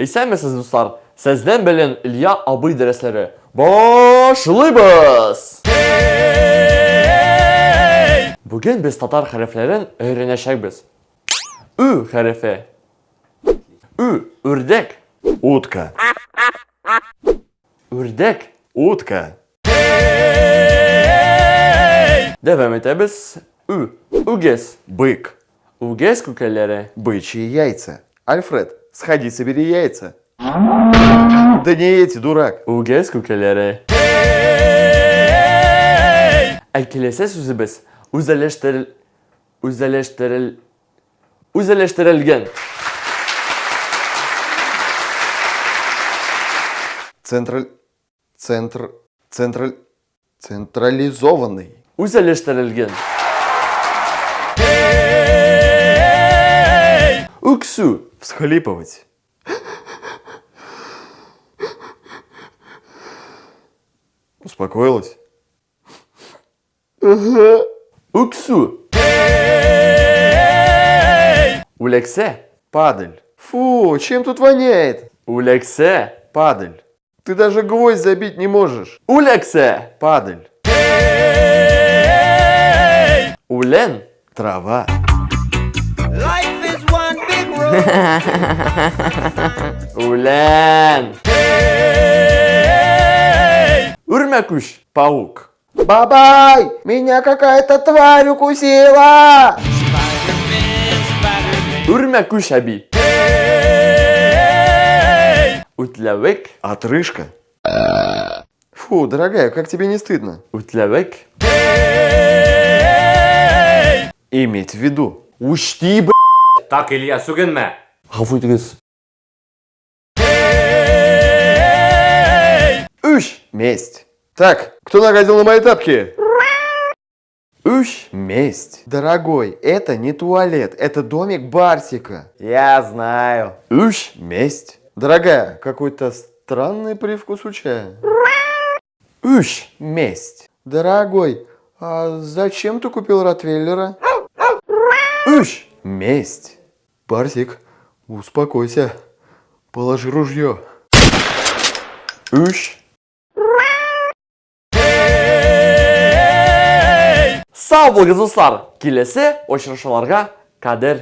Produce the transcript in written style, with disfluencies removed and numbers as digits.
Исәнмесез, дуслар? Сездән белән Илья абый дәресләре. Башлыйбыз! Бүген без татар хәрефләрен өйрәнәчәкбез. Ü хәрефе. Ü үрдәк. Утка. Үрдәк. Утка. Дәвам итәбез. Ü үгез. Бык. Үгез күкәләре. Бычьи яйца. Альфред, сходи, собери яйца. Да не эти, дурак. Үгез күкәләре. Келесі сүзебез үзәләштерелгән. Централизованный. Үзәләштерелгән. Үксү. Всхлипывать. Успокоилась? Үксү. Үләксә. Падаль. Фу, чем тут воняет? Үләксә. Падаль. Ты даже гвоздь забить не можешь. Үләксә. Падаль. Үлән. Трава. Life is one big road. Үлән. Үрмәкүш. Паук. Бабай, меня какая-то тварь укусила. Үрмәкүш әби. Үтләвек. Отрыжка. Фу, дорогая, как тебе не стыдно? Үтләвек. Иметь в виду. Учти, Так, Илья, сүгенмә. Гафу итегез. Үш. Месть. Так, кто нагадил на мои тапки? Үш. Месть. Дорогой, это не туалет, это домик Барсика. Я знаю. Үш. Месть. Дорогая, какой-то странный привкус у чая. Үш. Месть. Дорогой, а зачем ты купил ротвейлера? Үш. Месть. Барсик, успокойся. Положи ружье. Үш. Сау булыгыз, дуслар. Киләсе очрашуларга кадәр.